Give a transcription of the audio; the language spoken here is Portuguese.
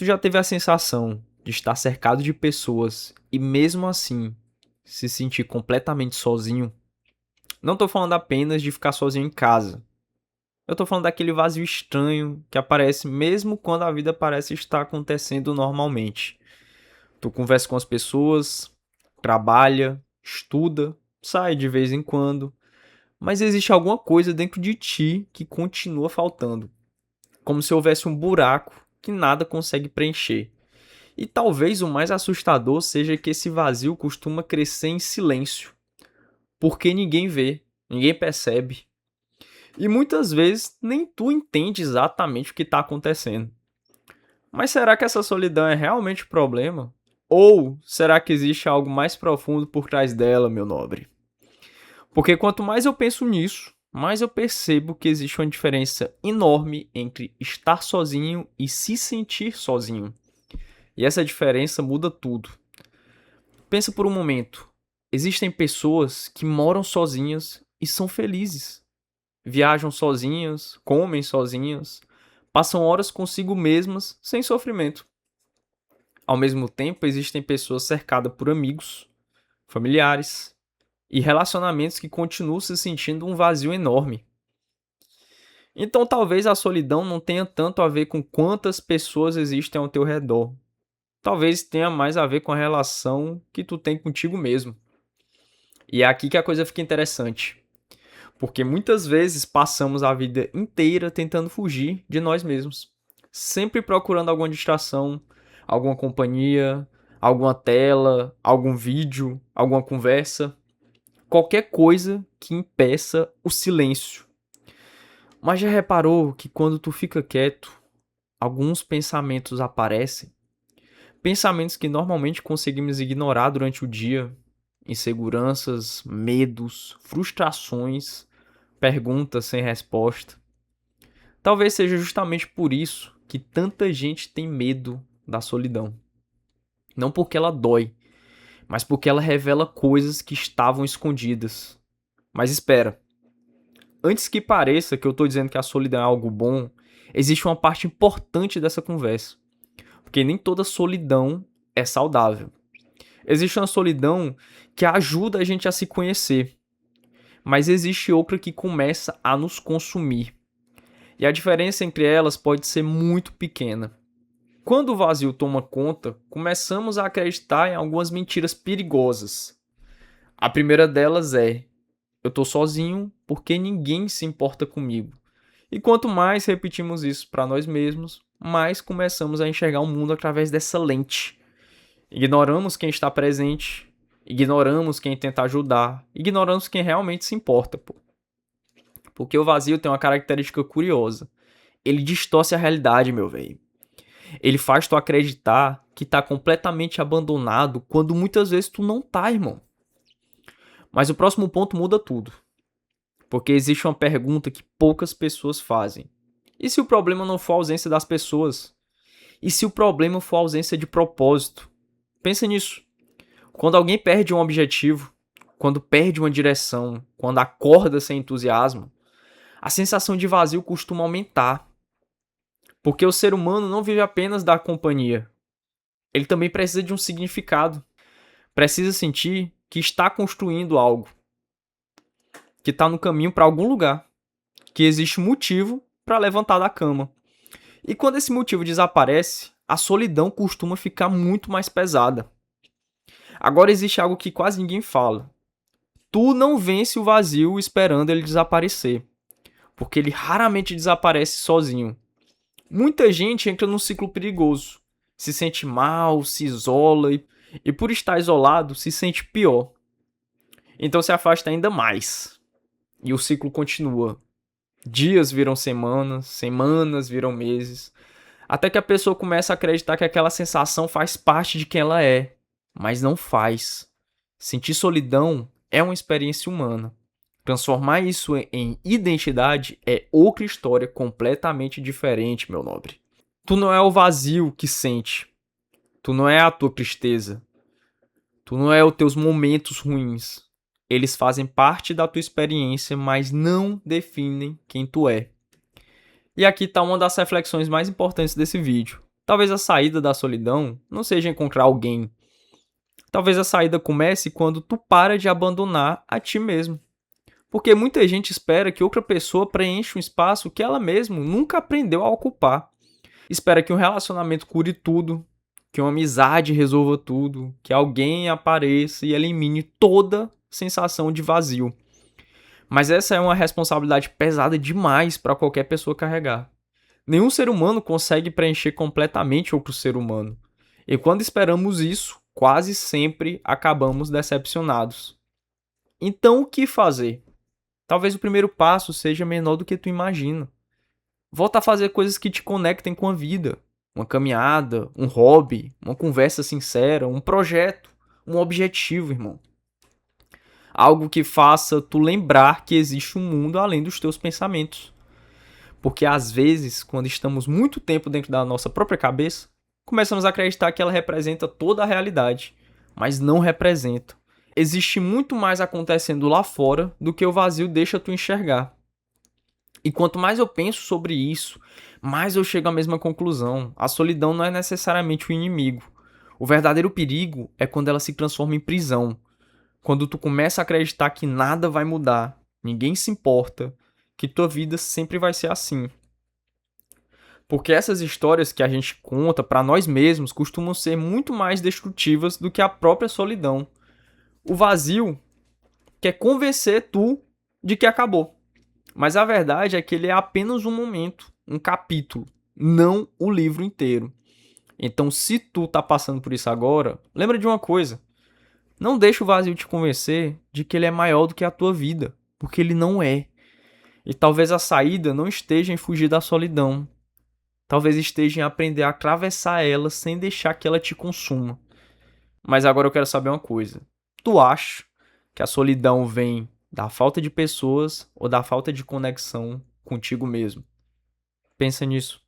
Tu já teve a sensação de estar cercado de pessoas e mesmo assim se sentir completamente sozinho? Não tô falando apenas de ficar sozinho em casa. Eu tô falando daquele vazio estranho que aparece mesmo quando a vida parece estar acontecendo normalmente. Tu conversa com as pessoas, trabalha, estuda, sai de vez em quando, mas existe alguma coisa dentro de ti que continua faltando, como se houvesse um buraco que nada consegue preencher. E talvez o mais assustador seja que esse vazio costuma crescer em silêncio, porque ninguém vê, ninguém percebe. E muitas vezes nem tu entende exatamente o que está acontecendo. Mas será que essa solidão é realmente o problema? Ou será que existe algo mais profundo por trás dela, meu nobre? Porque quanto mais eu penso nisso, mais eu percebo que existe uma diferença enorme entre estar sozinho e se sentir sozinho. E essa diferença muda tudo. Pensa por um momento. Existem pessoas que moram sozinhas e são felizes. Viajam sozinhas, comem sozinhas, passam horas consigo mesmas sem sofrimento. Ao mesmo tempo, existem pessoas cercadas por amigos, familiares e relacionamentos que continuam se sentindo um vazio enorme. Então, talvez a solidão não tenha tanto a ver com quantas pessoas existem ao teu redor. Talvez tenha mais a ver com a relação que tu tem contigo mesmo. E é aqui que a coisa fica interessante. Porque muitas vezes passamos a vida inteira tentando fugir de nós mesmos. Sempre procurando alguma distração, alguma companhia, alguma tela, algum vídeo, alguma conversa. Qualquer coisa que impeça o silêncio. Mas já reparou que quando tu fica quieto, alguns pensamentos aparecem? Pensamentos que normalmente conseguimos ignorar durante o dia. Inseguranças, medos, frustrações, perguntas sem resposta. Talvez seja justamente por isso que tanta gente tem medo da solidão. Não porque ela dói, mas porque ela revela coisas que estavam escondidas. Mas espera, antes que pareça que eu estou dizendo que a solidão é algo bom, existe uma parte importante dessa conversa. Porque nem toda solidão é saudável. Existe uma solidão que ajuda a gente a se conhecer, mas existe outra que começa a nos consumir. E a diferença entre elas pode ser muito pequena. Quando o vazio toma conta, começamos a acreditar em algumas mentiras perigosas. A primeira delas é: eu tô sozinho porque ninguém se importa comigo. E quanto mais repetimos isso para nós mesmos, mais começamos a enxergar o mundo através dessa lente. Ignoramos quem está presente, ignoramos quem tenta ajudar, ignoramos quem realmente se importa, pô. Porque o vazio tem uma característica curiosa. Ele distorce a realidade, meu velho. Ele faz tu acreditar que tá completamente abandonado quando muitas vezes tu não tá, irmão. Mas o próximo ponto muda tudo. Porque existe uma pergunta que poucas pessoas fazem. E se o problema não for a ausência das pessoas? E se o problema for a ausência de propósito? Pensa nisso. Quando alguém perde um objetivo, quando perde uma direção, quando acorda sem entusiasmo, a sensação de vazio costuma aumentar. Porque o ser humano não vive apenas da companhia. Ele também precisa de um significado. Precisa sentir que está construindo algo. Que está no caminho para algum lugar. Que existe motivo para levantar da cama. E quando esse motivo desaparece, a solidão costuma ficar muito mais pesada. Agora existe algo que quase ninguém fala. Tu não vence o vazio esperando ele desaparecer. Porque ele raramente desaparece sozinho. Muita gente entra num ciclo perigoso. Se sente mal, se isola e por estar isolado se sente pior. Então se afasta ainda mais. E o ciclo continua. Dias viram semanas, semanas viram meses, até que a pessoa começa a acreditar que aquela sensação faz parte de quem ela é, mas não faz. Sentir solidão é uma experiência humana. Transformar isso em identidade é outra história completamente diferente, meu nobre. Tu não é o vazio que sente. Tu não é a tua tristeza. Tu não é os teus momentos ruins. Eles fazem parte da tua experiência, mas não definem quem tu é. E aqui está uma das reflexões mais importantes desse vídeo. Talvez a saída da solidão não seja encontrar alguém. Talvez a saída comece quando tu para de abandonar a ti mesmo. Porque muita gente espera que outra pessoa preencha um espaço que ela mesma nunca aprendeu a ocupar. Espera que um relacionamento cure tudo, que uma amizade resolva tudo, que alguém apareça e elimine toda sensação de vazio. Mas essa é uma responsabilidade pesada demais para qualquer pessoa carregar. Nenhum ser humano consegue preencher completamente outro ser humano. E quando esperamos isso, quase sempre acabamos decepcionados. Então o que fazer? Talvez o primeiro passo seja menor do que tu imagina. Volta a fazer coisas que te conectem com a vida. Uma caminhada, um hobby, uma conversa sincera, um projeto, um objetivo, irmão. Algo que faça tu lembrar que existe um mundo além dos teus pensamentos. Porque às vezes, quando estamos muito tempo dentro da nossa própria cabeça, começamos a acreditar que ela representa toda a realidade, mas não representa. Existe muito mais acontecendo lá fora do que o vazio deixa tu enxergar. E quanto mais eu penso sobre isso, mais eu chego à mesma conclusão. A solidão não é necessariamente o inimigo. O verdadeiro perigo é quando ela se transforma em prisão. Quando tu começa a acreditar que nada vai mudar, ninguém se importa, que tua vida sempre vai ser assim. Porque essas histórias que a gente conta pra nós mesmos costumam ser muito mais destrutivas do que a própria solidão. O vazio quer convencer tu de que acabou. Mas a verdade é que ele é apenas um momento, um capítulo, não o livro inteiro. Então, se tu tá passando por isso agora, lembra de uma coisa: não deixa o vazio te convencer de que ele é maior do que a tua vida, porque ele não é. E talvez a saída não esteja em fugir da solidão. Talvez esteja em aprender a atravessar ela sem deixar que ela te consuma. Mas agora eu quero saber uma coisa: tu acha que a solidão vem da falta de pessoas ou da falta de conexão contigo mesmo? Pensa nisso.